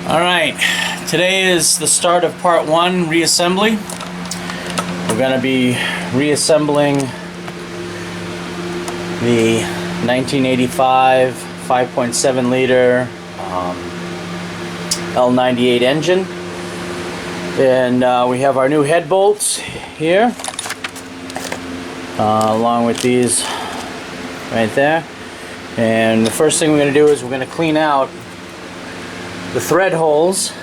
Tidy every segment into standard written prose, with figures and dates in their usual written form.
Alright, today is the start of part 1, reassembly. We're going to be reassembling the 1985 5.7 liter L98 engine. And we have our new head bolts here, along with these right there. And the first thing we're going to do is we're going to clean out the thread holes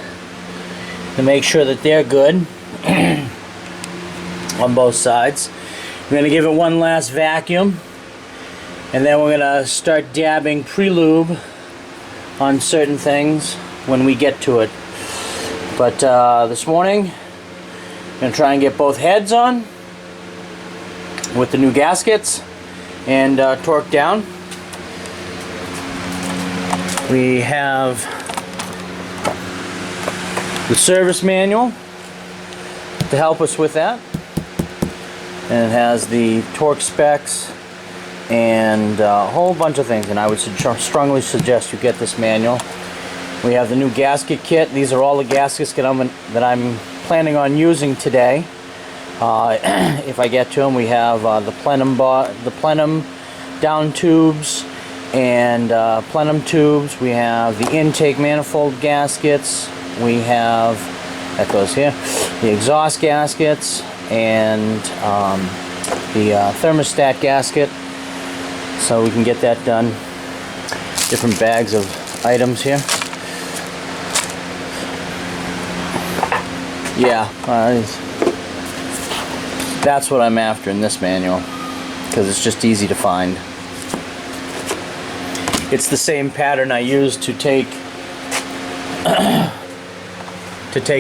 to make sure that they're good on both sides. We're going to give it one last vacuum, and then we're going to start dabbing pre-lube on certain things when we get to it. But this morning I'm going to try and get both heads on with the new gaskets and torque down. We have the service manual to help us with that, and it has the torque specs and a whole bunch of things, and I would strongly suggest you get this manual. We have the new gasket kit. These are all the gaskets that I'm planning on using today, if I get to them. We have the plenum down tubes and plenum tubes. We have the intake manifold gaskets. We have, that goes here, the exhaust gaskets and the thermostat gasket, so we can get that done. Different bags of items here. Yeah, that's what I'm after in this manual, because it's just easy to find. It's the same pattern I used to take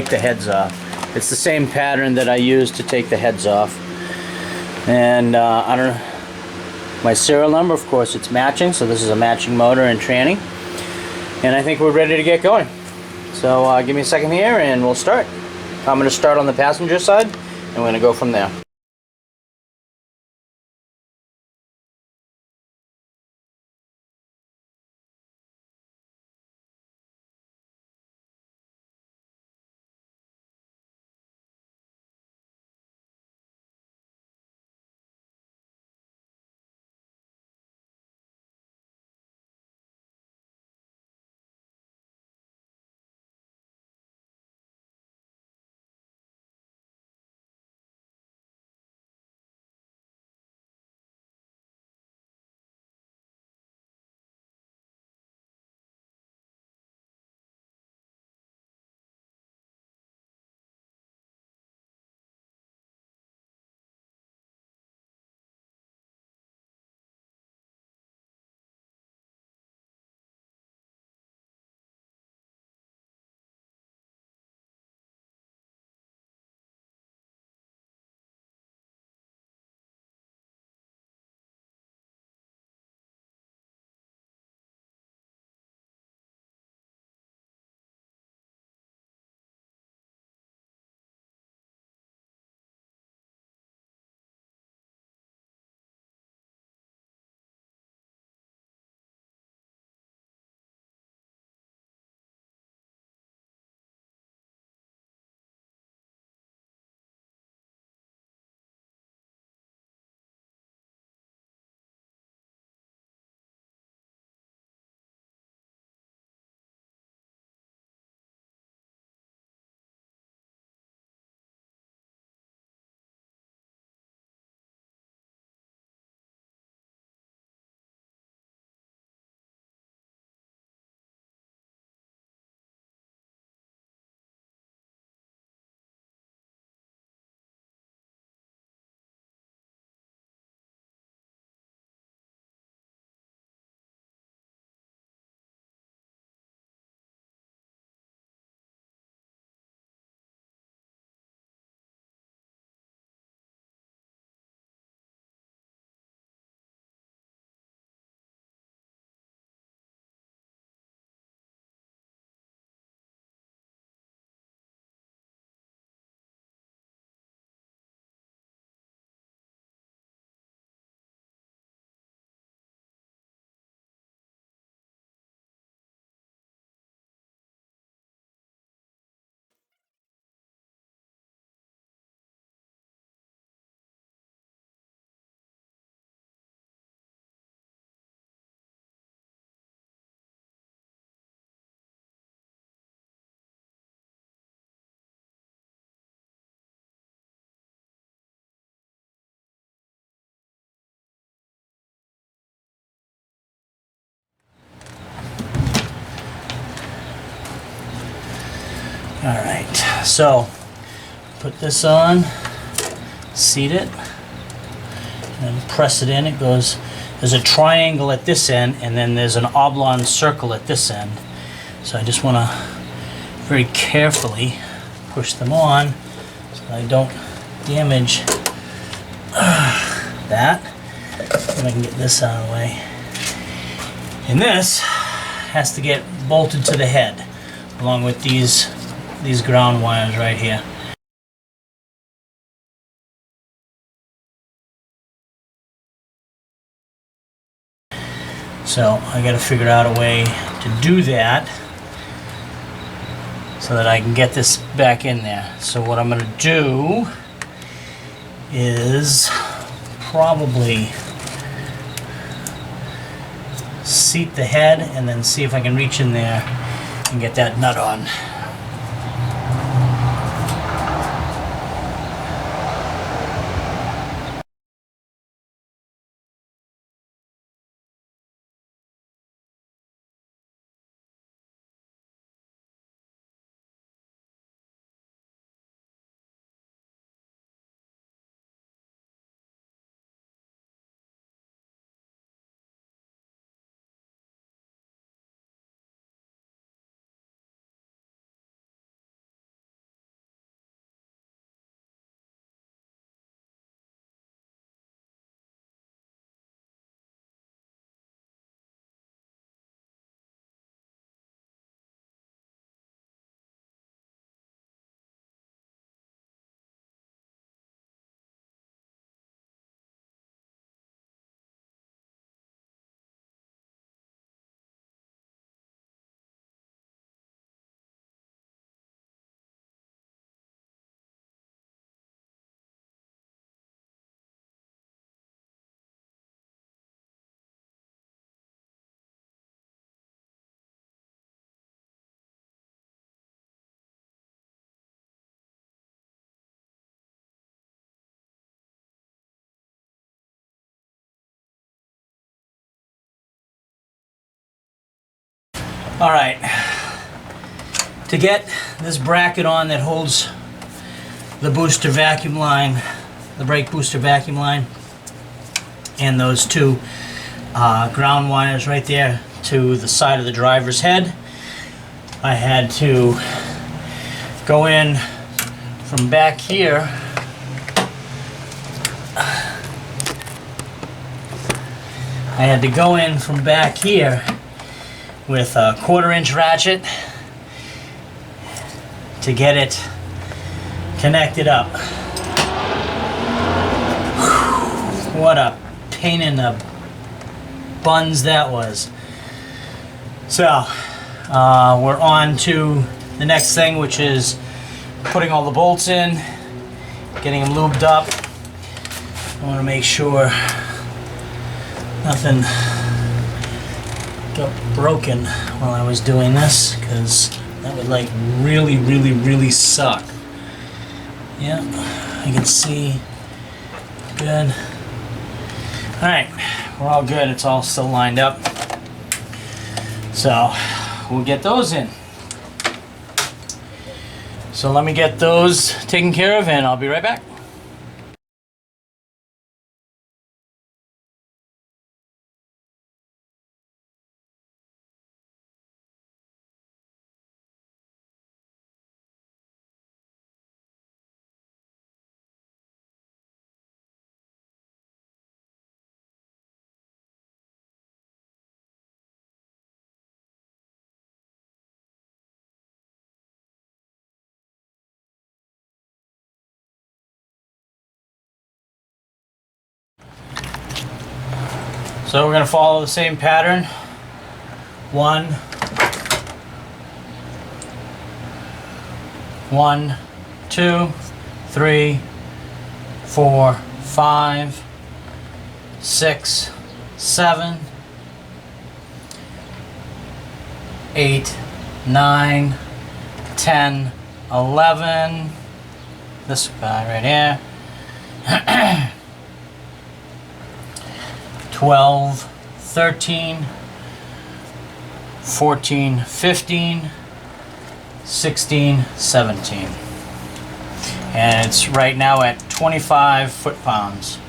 the heads off. It's the same pattern that I used to take the heads off. And I don't know, my serial number, of course, it's matching, so this is a matching motor and tranny. And I think we're ready to get going. So give me a second here and we'll start. I'm going to start on the passenger side and we're going to go from there. Alright, so put this on, seat it, and press it in. It goes, there's a triangle at this end, and then there's an oblong circle at this end. So I just want to very carefully push them on so I don't damage that. And I can get this out of the way. And this has to get bolted to the head, along with these ground wires right here. So I got to figure out a way to do that so that I can get this back in there. So what I'm going to do is probably seat the head and then see if I can reach in there and get that nut on. All right, to get this bracket on that holds the booster vacuum line, the brake booster vacuum line, and those two ground wires right there to the side of the driver's head, I had to go in from back here. I had to go in from back here with a 1/4-inch ratchet to get it connected up. What a pain in the buns that was. So we're on to the next thing, which is putting all the bolts in, getting them lubed up. I want to make sure nothing got broken while I was doing this, because that would like really suck. Yeah, I can see. Good. Alright, we're all good. It's all still lined up. So we'll get those in. So let me get those taken care of and I'll be right back. So we're going to follow the same pattern. 1, 2, 3, 4, 5, 6, 7, 8, 9, 10, 11. This guy right here. 12, 13, 14, 15, 1617. And it's right now at 25 foot-pounds.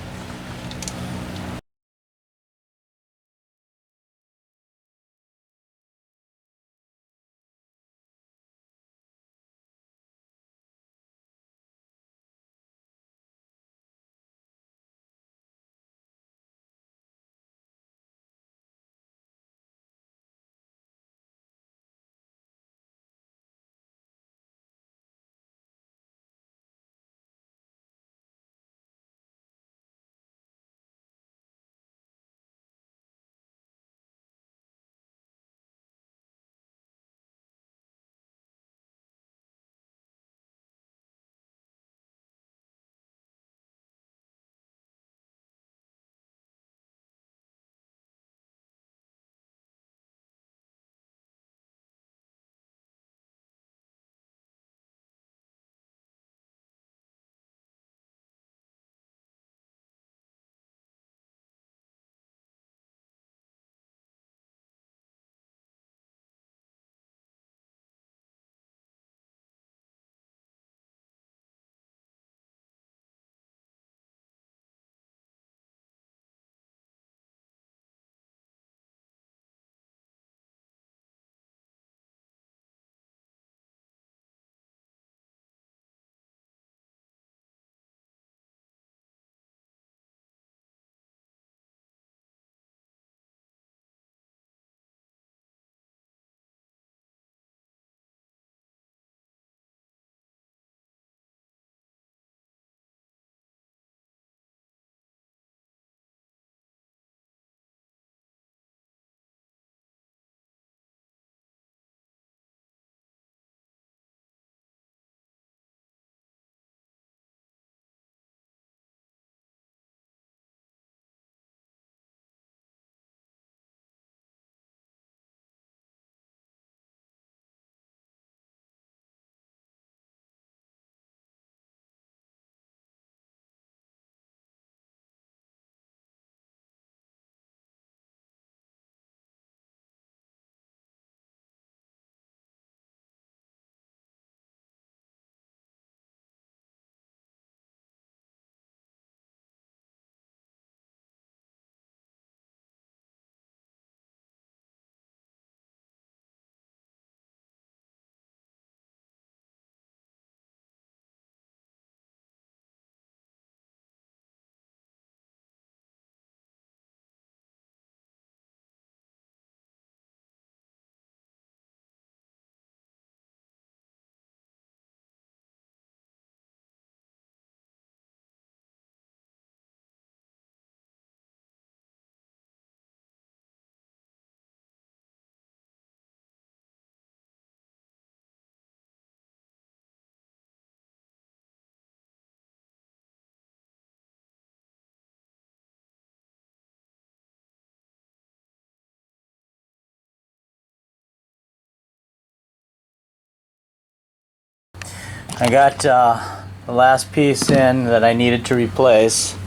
I got the last piece in that I needed to replace,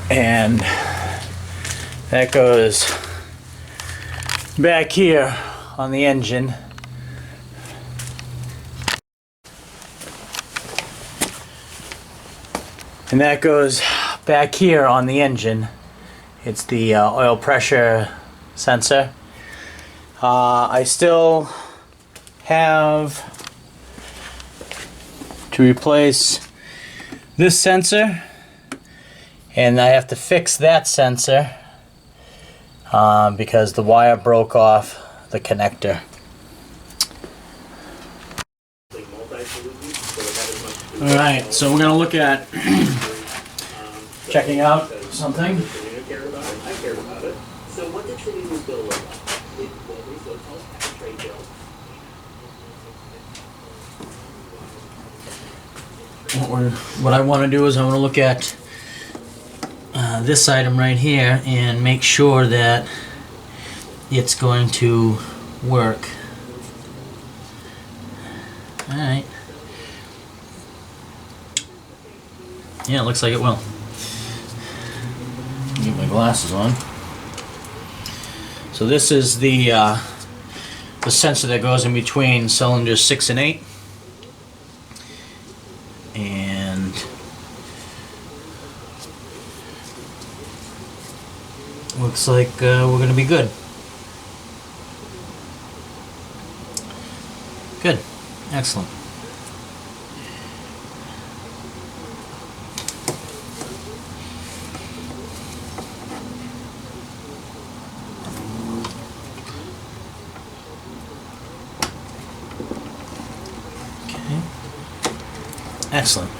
and that goes back here on the engine. And that goes back here on the engine. It's the oil pressure sensor. I still have to replace this sensor, and I have to fix that sensor because the wire broke off the connector. Alright, so we're going to look at checking out something. What I want to do is I want to look at this item right here and make sure that it's going to work. Alright. Yeah, it looks like it will. Get my glasses on. So this is the the sensor that goes in between cylinders 6 and 8. And looks like we're going to be good. Good. Excellent. Okay. Excellent.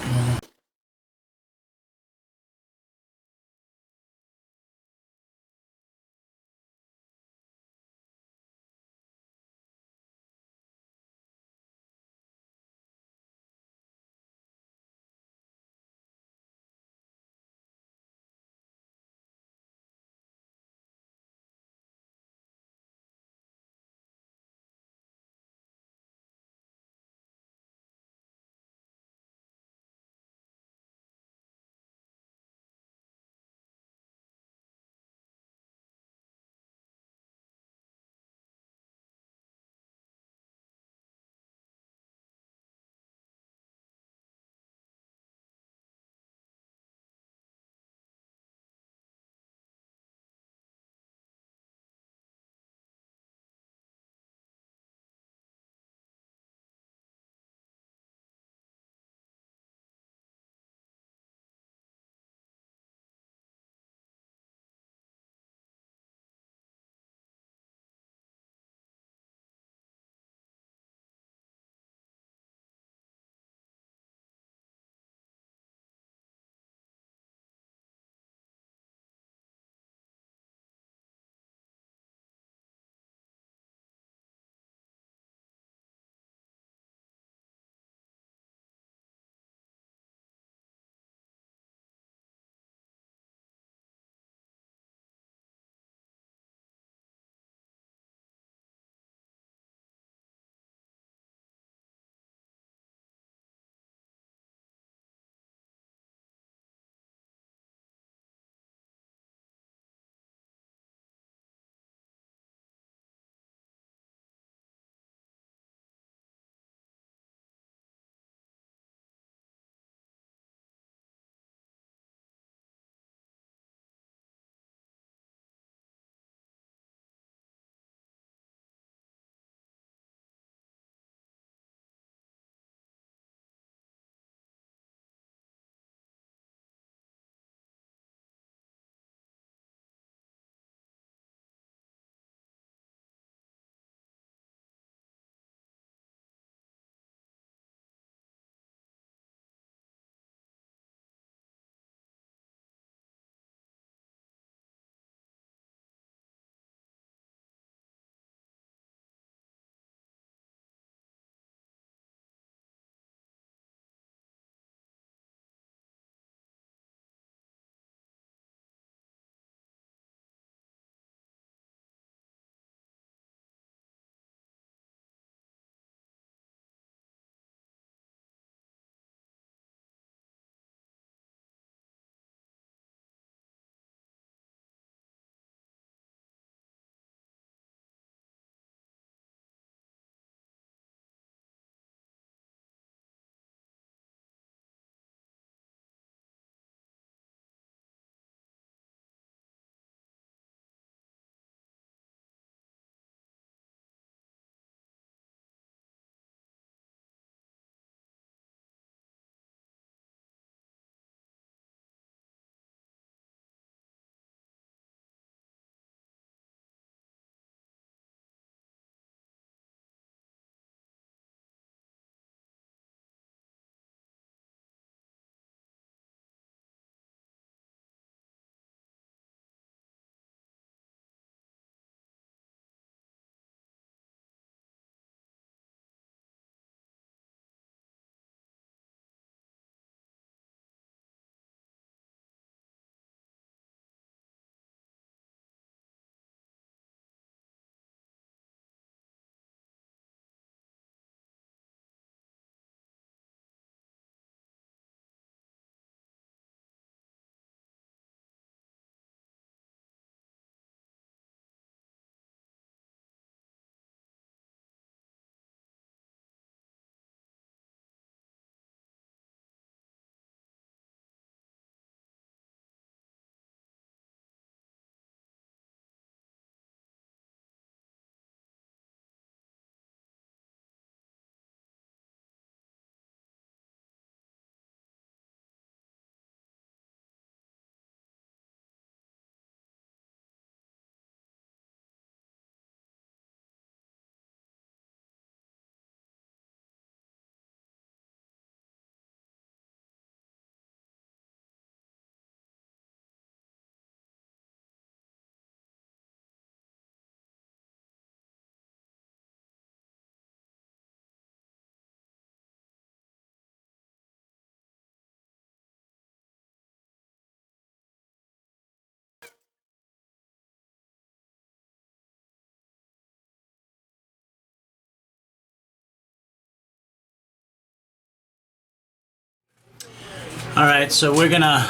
Alright, so we're gonna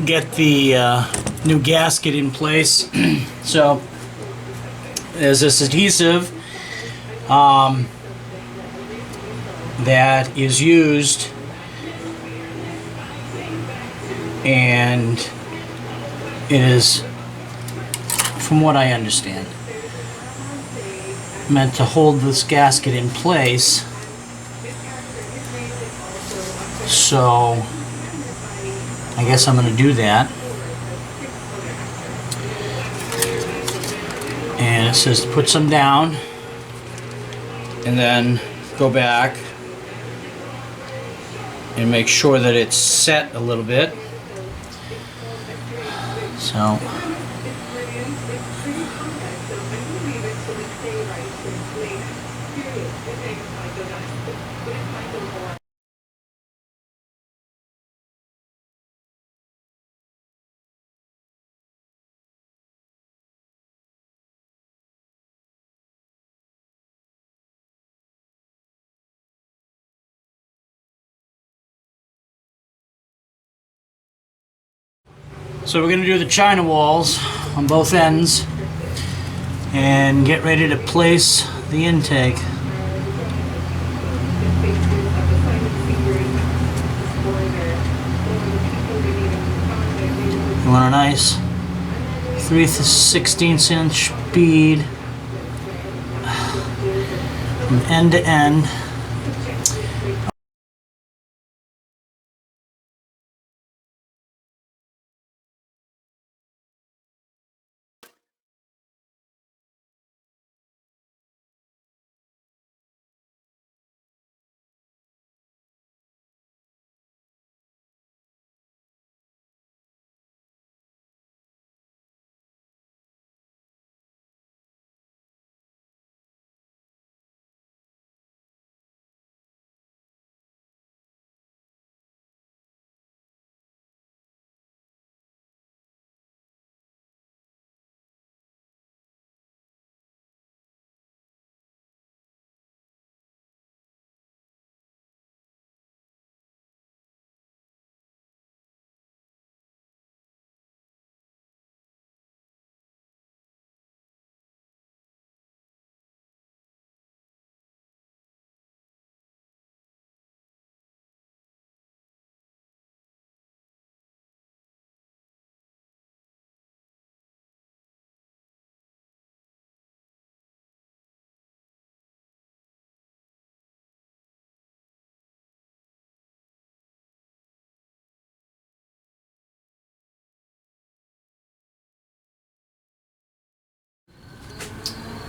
get the new gasket in place. So there's this adhesive that is used, and it is, from what I understand, meant to hold this gasket in place. So I guess I'm going to do that. And it says to put some down and then go back and make sure that it's set a little bit. So we're going to do the China walls on both ends and get ready to place the intake. You want a nice 3/16 inch bead from end to end.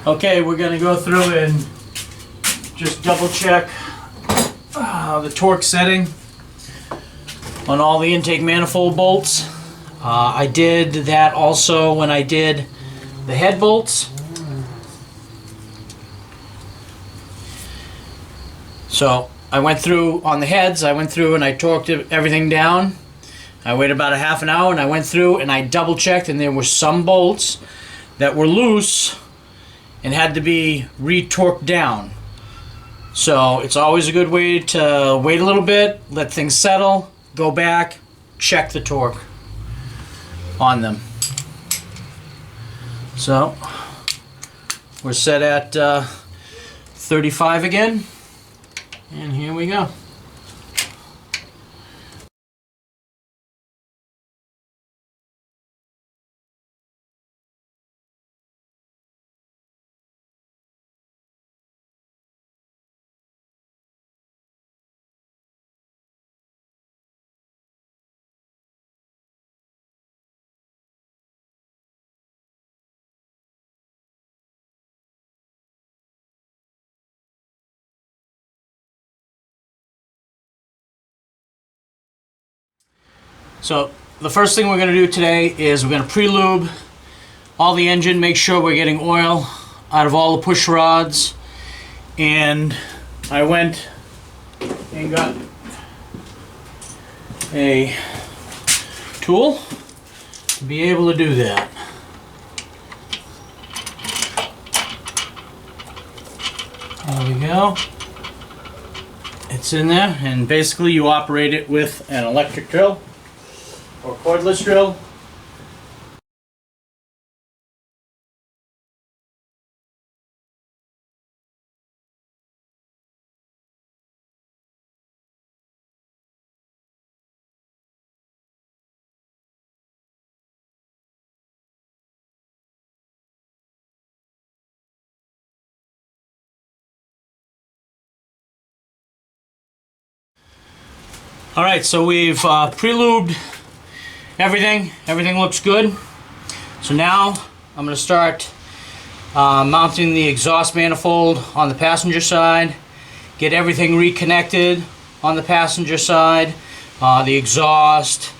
Okay, we're going to go through and just double check the torque setting on all the intake manifold bolts. I did that also when I did the head bolts. So I went through on the heads, I went through and I torqued everything down. I waited about a half an hour and I went through and I double checked, and there were some bolts that were loose and had to be re-torqued down. So it's always a good way to wait a little bit, let things settle, go back, check the torque on them. So we're set at 35 again, and here we go. So the first thing we're going to do today is we're going to pre-lube all the engine, make sure we're getting oil out of all the push rods. And I went and got a tool to be able to do that. There we go. It's in there, and basically you operate it with an electric drill or cordless drill. Alright, so we've pre-lubed everything. Everything looks good. So now I'm going to start mounting the exhaust manifold on the passenger side, get everything reconnected on the passenger side, the exhaust,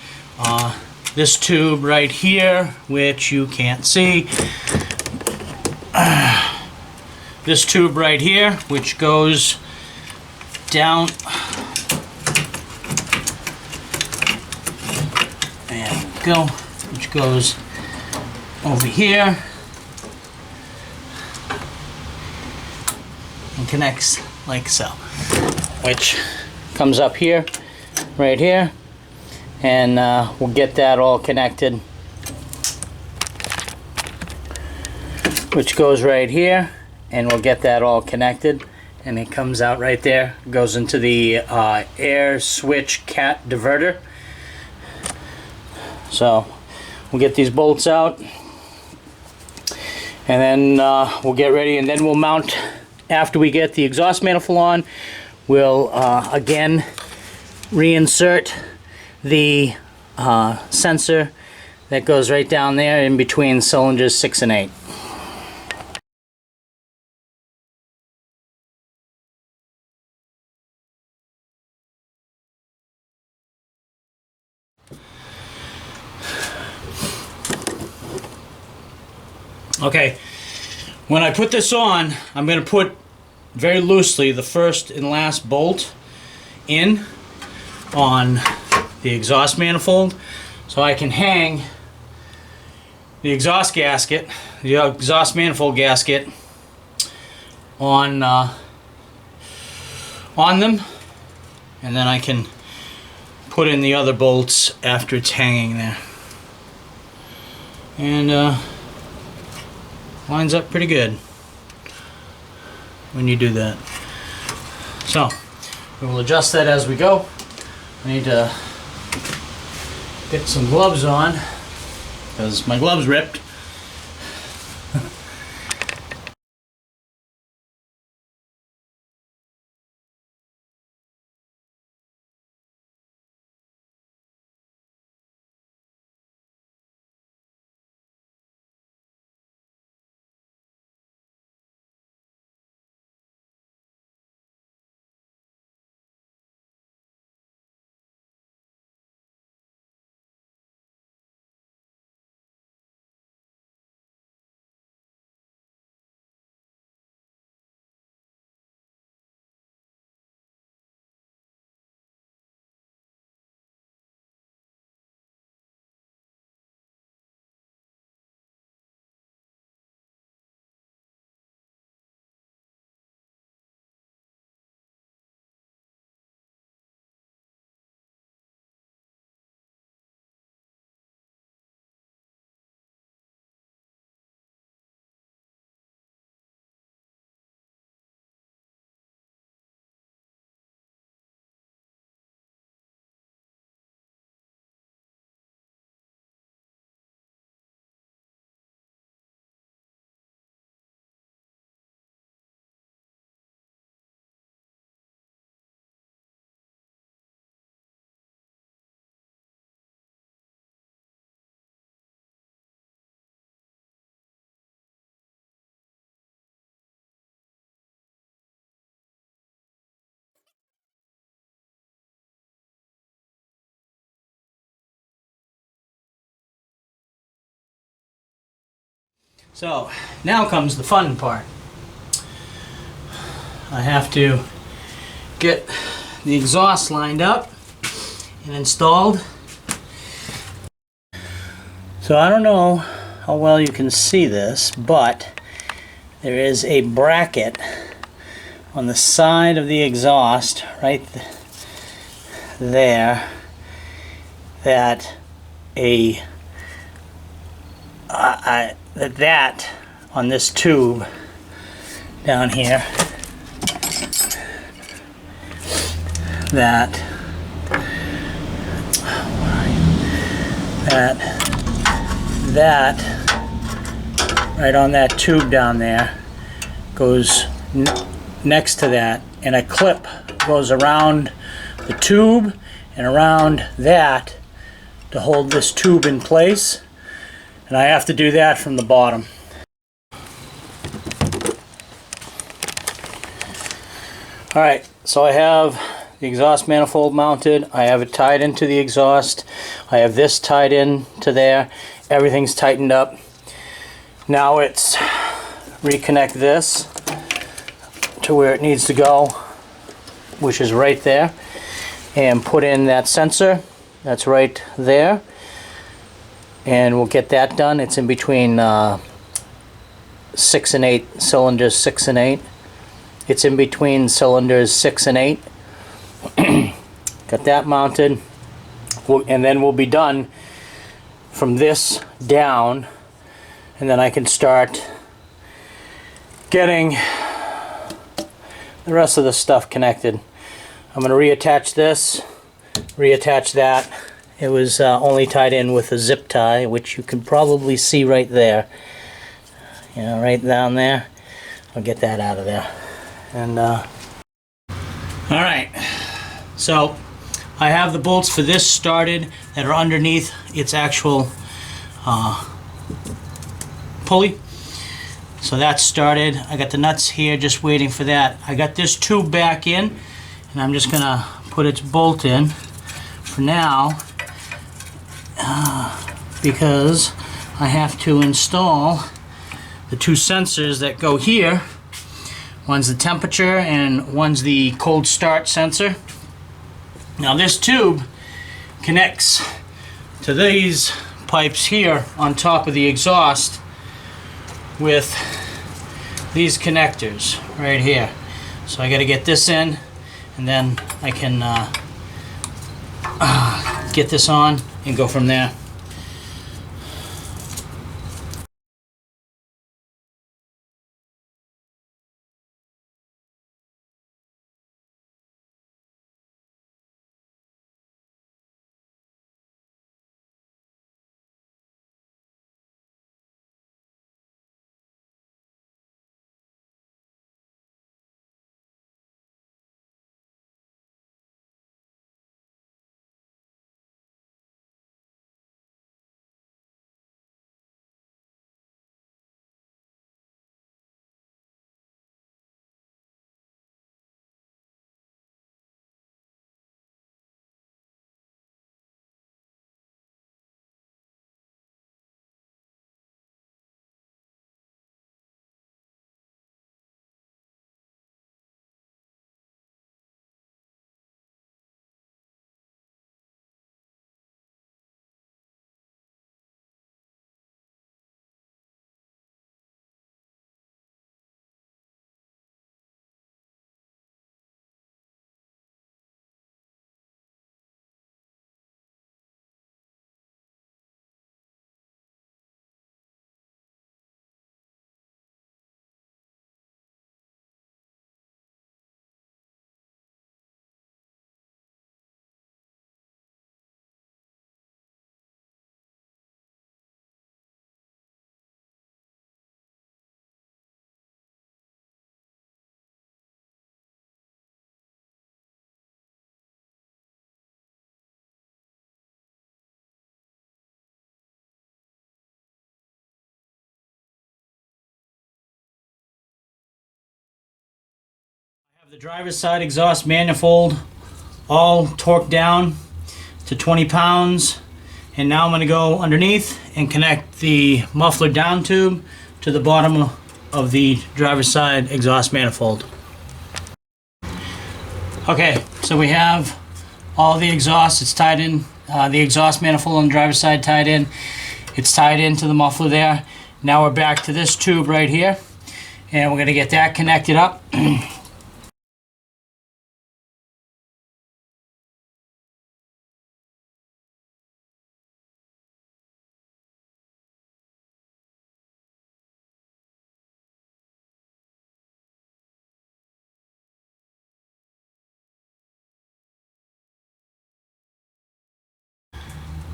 this tube right here, which you can't see, this tube right here, which goes down, which goes over here and connects like so, which comes up here, right here, and we'll get that all connected, which goes right here, and we'll get that all connected, and it comes out right there, goes into the air switch cat diverter. So we'll get these bolts out, and then we'll get ready, and then we'll mount. After we get the exhaust manifold on, we'll again reinsert the sensor that goes right down there in between cylinders 6 and 8. Okay, when I put this on, I'm going to put very loosely the first and last bolt in on the exhaust manifold, so I can hang the exhaust gasket, the exhaust manifold gasket on them, and then I can put in the other bolts after it's hanging there. And lines up pretty good when you do that. So we will adjust that as we go. I need to get some gloves on because my gloves ripped. So now comes the fun part. I have to get the exhaust lined up and installed. So I don't know how well you can see this, but there is a bracket on the side of the exhaust, right there, that that on this tube down here, that right on that tube down there goes next to that, and a clip goes around the tube and around that to hold this tube in place, and I have to do that from the bottom. Alright, so I have the exhaust manifold mounted, I have it tied into the exhaust, I have this tied in to there, everything's tightened up. Now it's reconnect this to where it needs to go, which is right there, and put in that sensor that's right there, and we'll get that done. It's in between 6 and 8 cylinders, 6 and 8. It's in between cylinders 6 and 8. Got that mounted, and then we'll be done from this down, and then I can start getting the rest of the stuff connected. I'm going to reattach this, reattach that. It was only tied in with a zip tie, which you can probably see right there. You know, right down there. I'll get that out of there. And alright, so I have the bolts for this started that are underneath its actual pulley. So that's started. I got the nuts here just waiting for that. I got this tube back in, and I'm just gonna put its bolt in for now because I have to install the two sensors that go here. One's the temperature and one's the cold start sensor. Now this tube connects to these pipes here on top of the exhaust with these connectors right here. So I got to get this in, and then I can get this on and go from there. I have the driver's side exhaust manifold all torqued down to 20 pounds, and now I'm going to go underneath and connect the muffler down tube to the bottom of the driver's side exhaust manifold. Okay, so we have all the exhaust. It's tied in, the exhaust manifold on the driver's side tied in. It's tied into the muffler there. Now we're back to this tube right here, and we're going to get that connected up.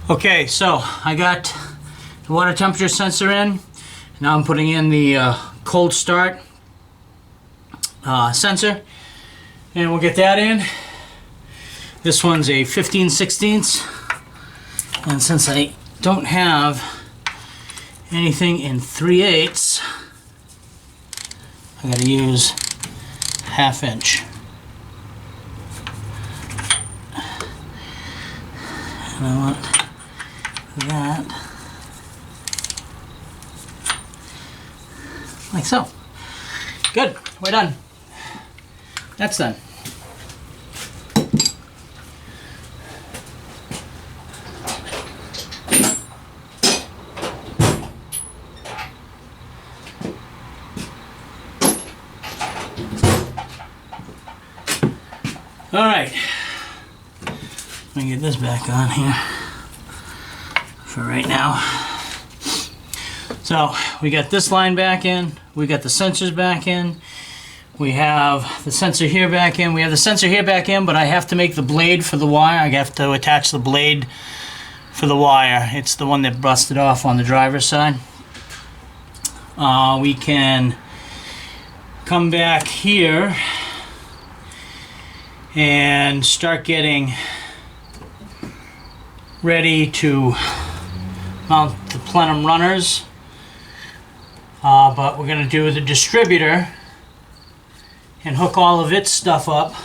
Okay, so I got the water temperature sensor in. Now I'm putting in the cold start sensor, and we'll get that in. This one's a 15/16, and since I don't have anything in 3/8, I gotta use 1/2 inch. And I want that like so. Good, we're done. That's done. All right, let me get this back on here for right now. So we got this line back in, we got the sensors back in, we have the sensor here back in, we have the sensor here back in, but I have to make the blade for the wire. I have to attach the blade for the wire. It's the one that busted off on the driver's side. We can come back here and start getting ready to mount the plenum runners, but we're going to do the distributor and hook all of its stuff up.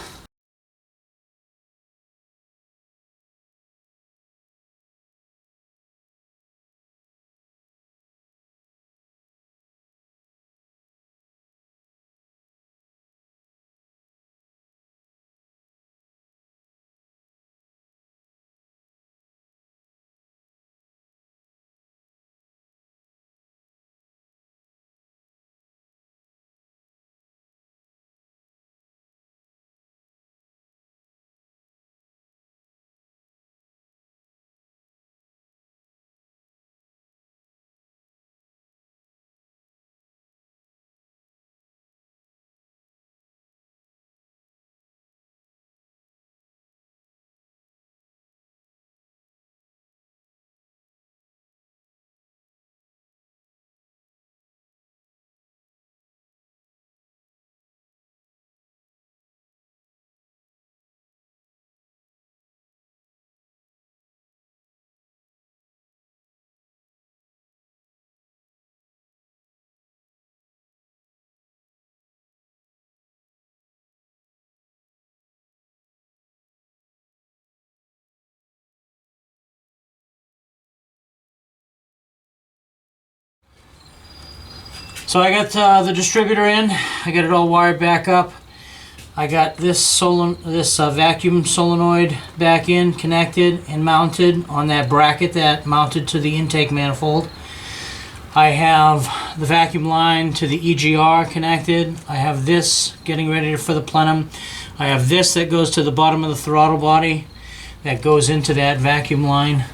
So I got the distributor in. I got it all wired back up. I got this vacuum solenoid back in, connected and mounted on that bracket that mounted to the intake manifold. I have the vacuum line to the EGR connected. I have this getting ready for the plenum. I have this that goes to the bottom of the throttle body that goes into that vacuum line,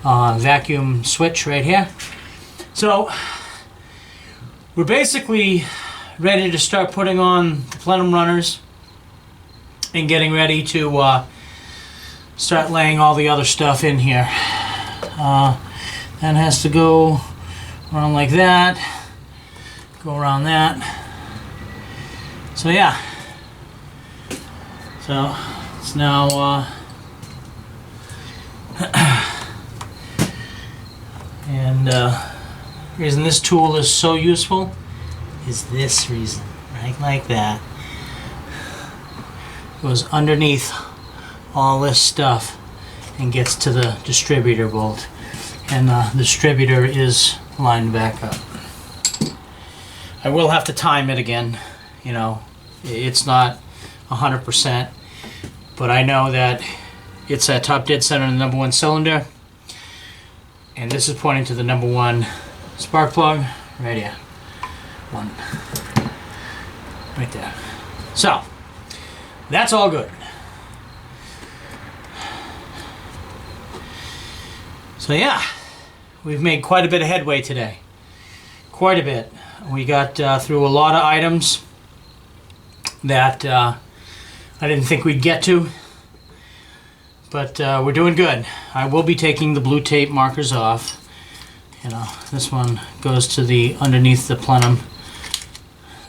vacuum switch right here. So we're basically ready to start putting on the plenum runners and getting ready to start laying all the other stuff in here. That has to go around like that, go around that. So yeah, so it's now and the reason this tool is so useful is this reason, right? Like that. Goes underneath all this stuff and gets to the distributor bolt. And the distributor is lined back up. I will have to time it again. You know, it's not 100%, but I know that it's at top dead center in the number one cylinder. And this is pointing to the number one spark plug right here. One. Right there. So, that's all good. So yeah, we've made quite a bit of headway today. Quite a bit. We got through a lot of items that I didn't think we'd get to. But we're doing good. I will be taking the blue tape markers off. You know, this one goes to the underneath the plenum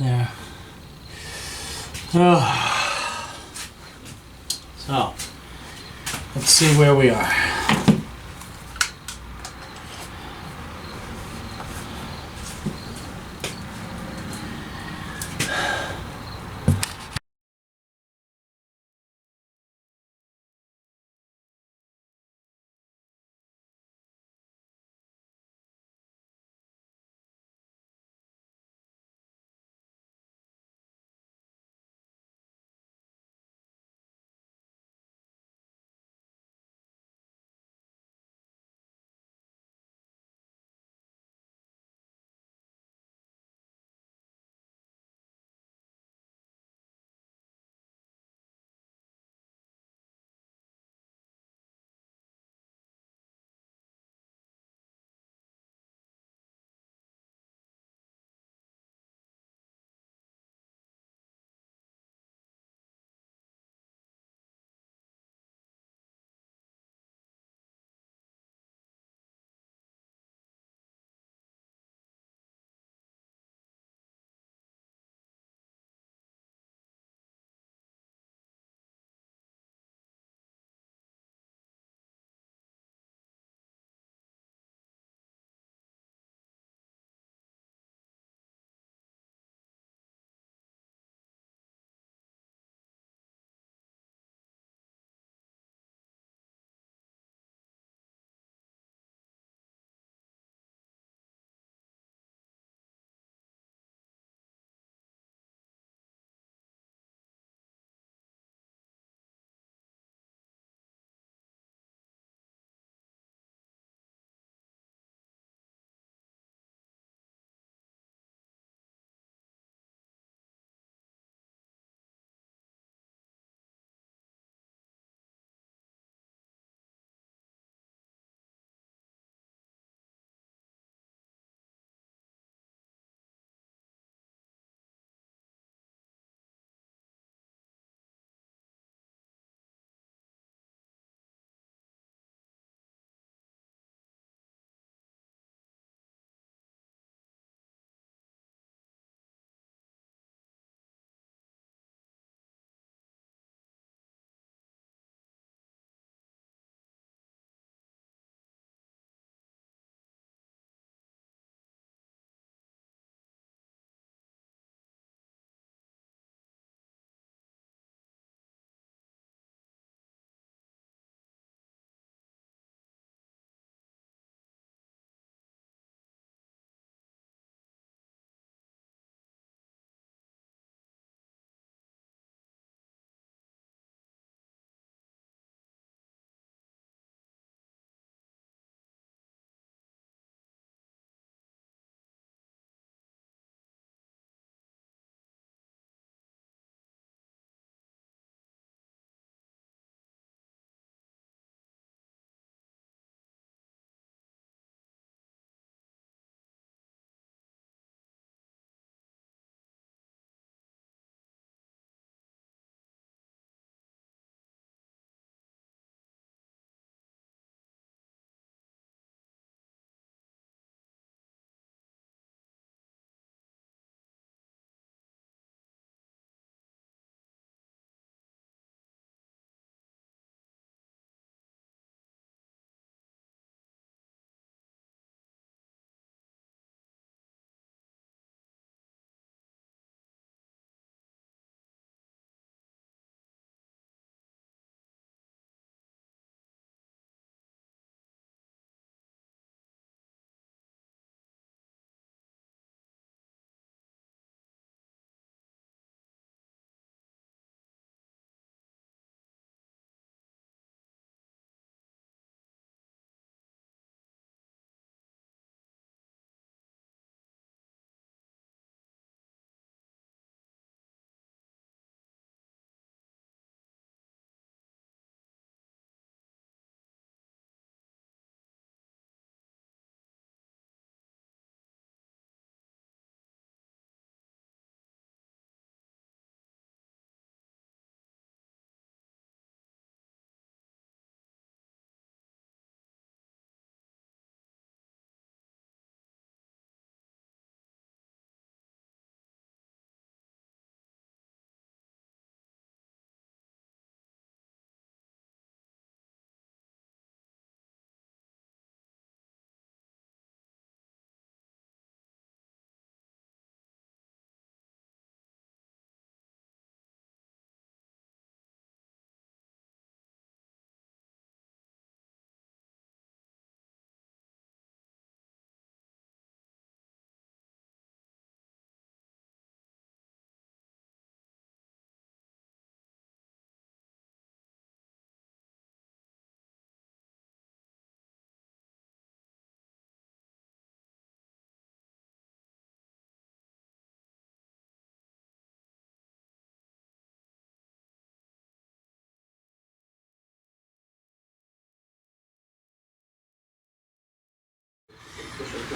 there. Oh. So, let's see where we are.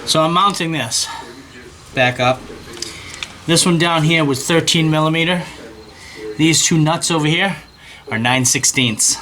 So I'm mounting this back up. This one down here was 13 millimeter. These two nuts over here are 9/16.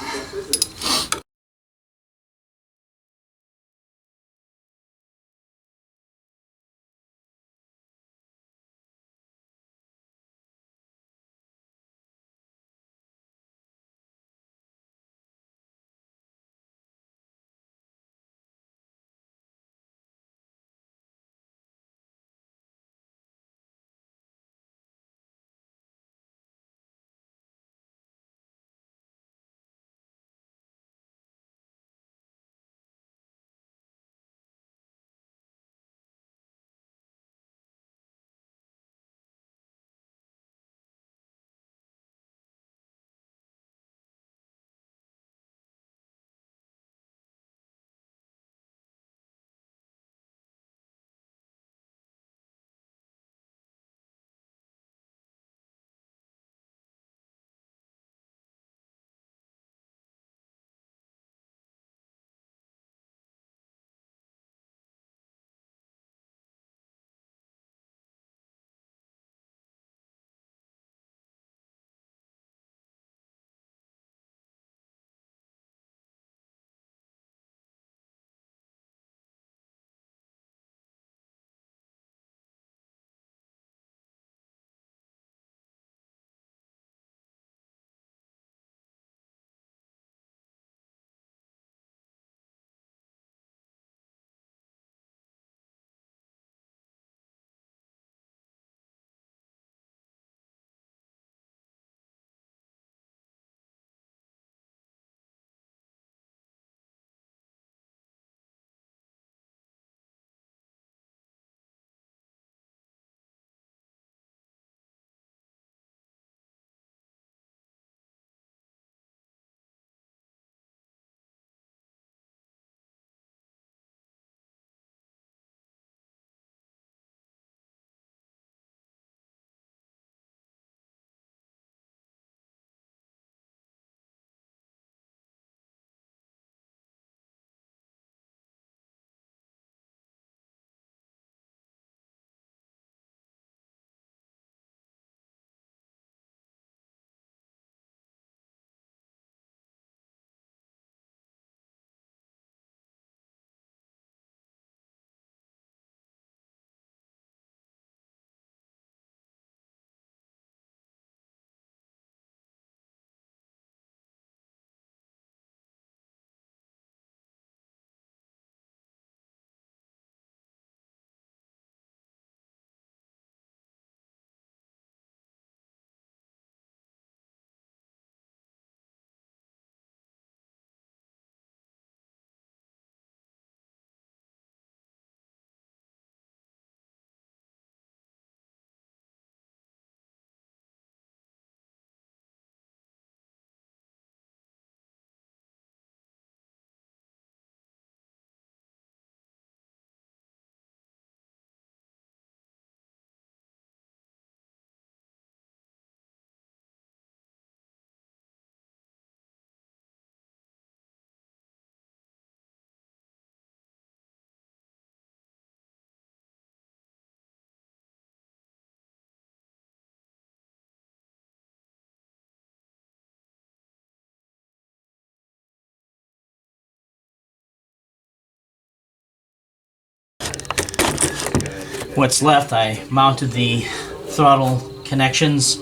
What's left, I mounted the throttle connections.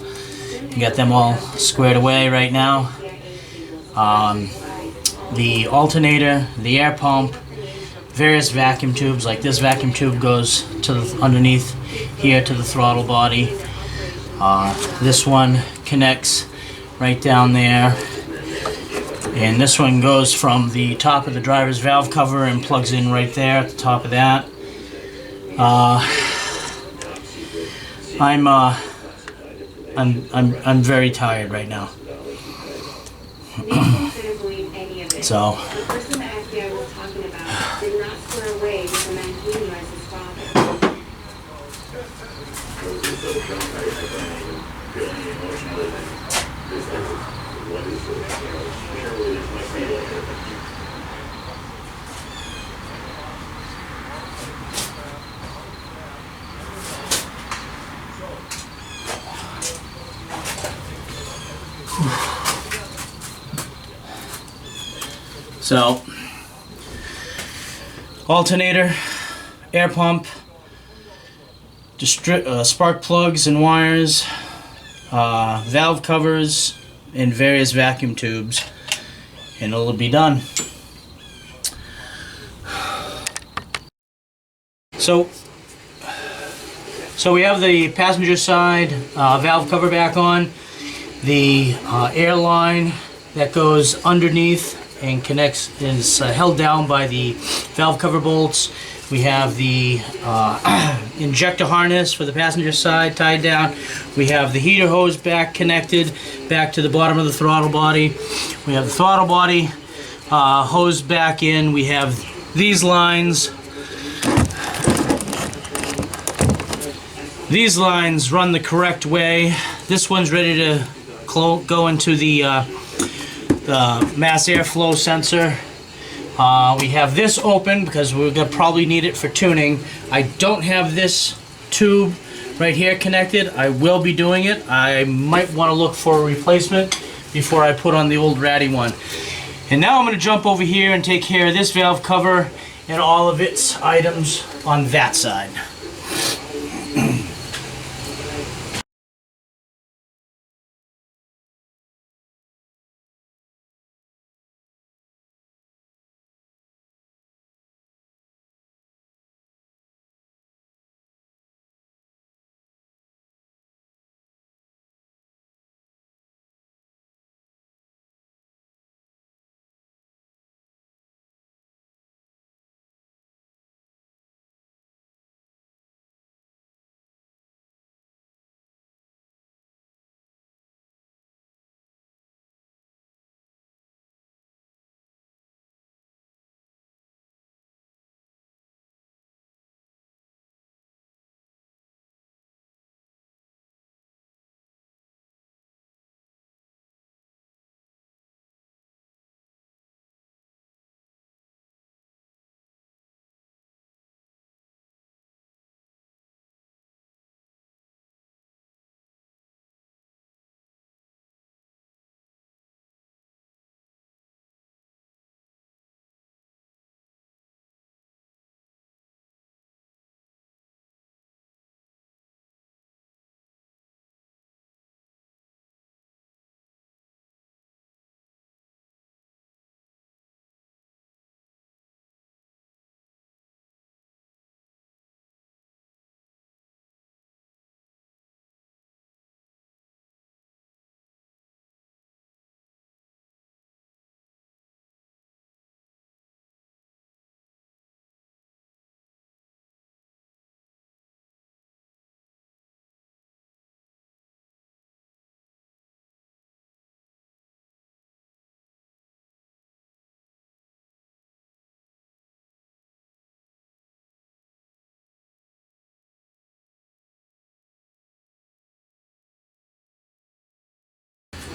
Got them all squared away right now. The alternator, the air pump, various vacuum tubes. Like this vacuum tube goes to the, underneath here to the throttle body. This one connects right down there. And this one goes from the top of the driver's valve cover and plugs in right there at the top of that. I'm very tired right now. So So, alternator, air pump, spark plugs and wires, valve covers, and various vacuum tubes, and it'll be done. So we have the passenger side valve cover back on, the air line that goes underneath and connects is held down by the valve cover bolts. We have the injector harness for the passenger side tied down. We have the heater hose back connected back to the bottom of the throttle body. We have the throttle body hose back in. We have these lines. These lines run the correct way. This one's ready to go into the mass airflow sensor. We have this open because we're going to probably need it for tuning. I don't have this tube right here connected. I will be doing it. I might want to look for a replacement before I put on the old ratty one. And now I'm going to jump over here and take care of this valve cover and all of its items on that side.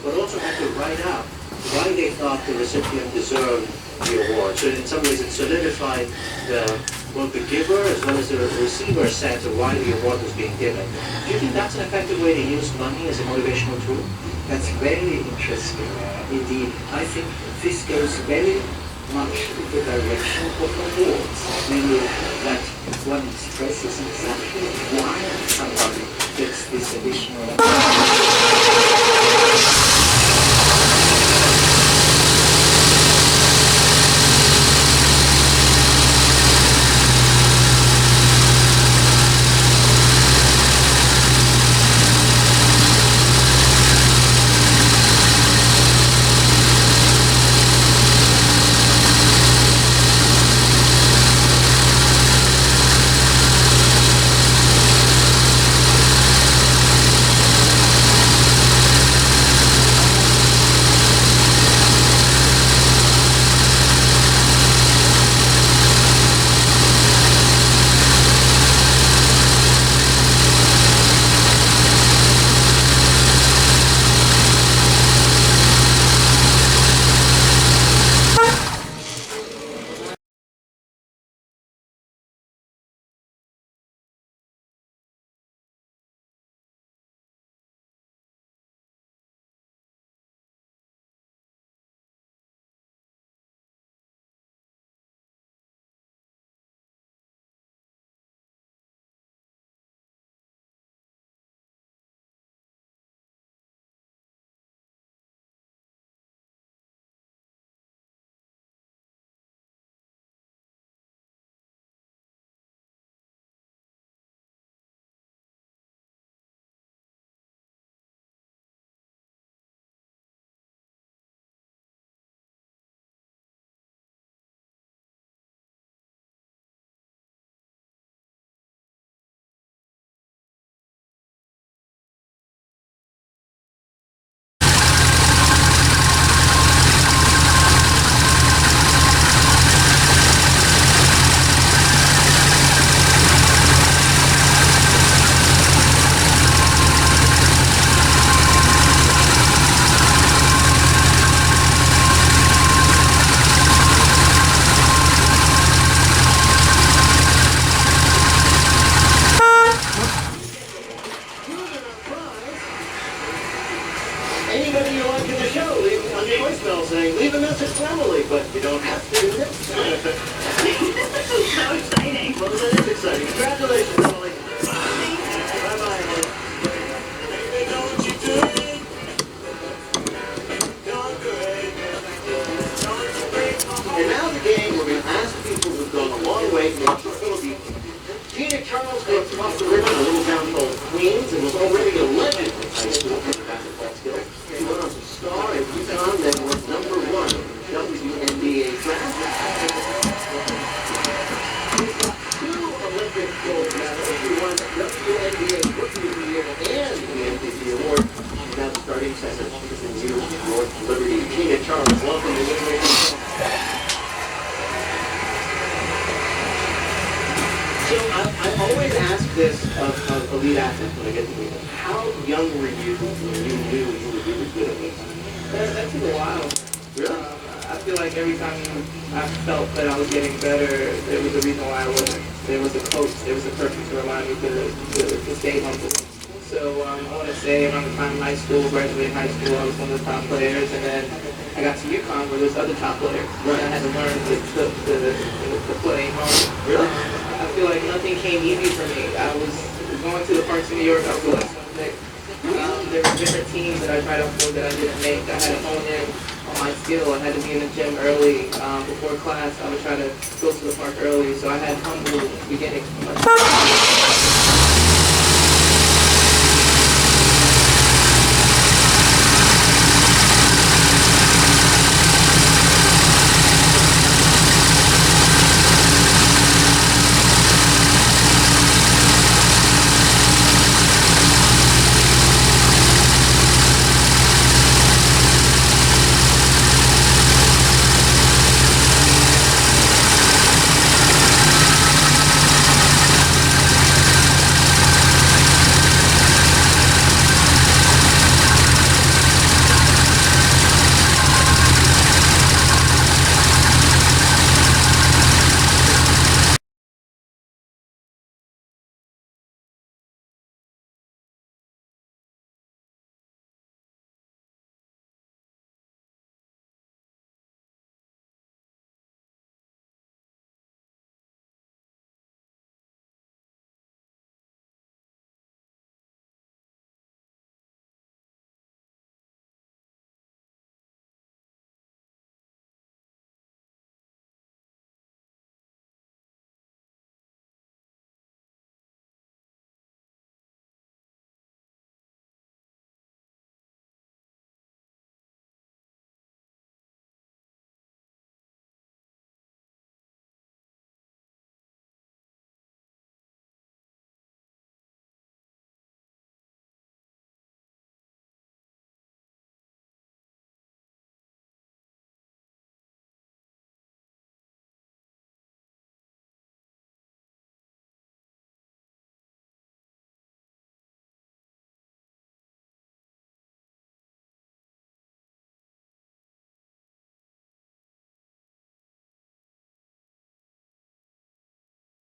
But also had to write out why they thought the recipient deserved the award. So in some ways it solidified both the giver as well as the receiver's sense of why the award was being given. Do you think that's an effective way to use money as a motivational tool? That's very interesting indeed. I think this goes very much in the direction of awards, namely that one expresses exactly why somebody gets this additional. leave a message formally, but you don't have to. So exciting. Well, that is exciting. Congratulations, Emily. Bye-bye, Emily. They know what you do. And now the game where we ask people who've gone a long way from the Philippines. Tina Charles grew up across the river in a little town called Queens and was already a legend in high school for basketball skills. She went on to star at UConn, then was number 1 WNBA draft. She's got 2 Olympic gold medals. She won WNBA Rookie of the Year and the MVP award. She's now the starting center. She's in New York Liberty. Tina Charles, welcome to the Show. So I always ask this of elite athletes when I get to meet them. How young were you when you knew you were really good at this? That took a while. Really? I feel like every time I felt that I was getting better, there was a reason why I wasn't. There was a coach, there was a person to remind me to stay humble. So I want to say around the time in high school, graduating high school, I was one of the top players, and then I got to UConn where there's other top players. Right. I had to learn to play home. Really? I feel like nothing came easy for me. I was going to the parks in New York, I was the last one to pick. There were different teams that I tried out for that I didn't make. I had to hone in on my skill. I had to be in the gym early. Before class, I would try to go to the park early, so I had humble beginnings.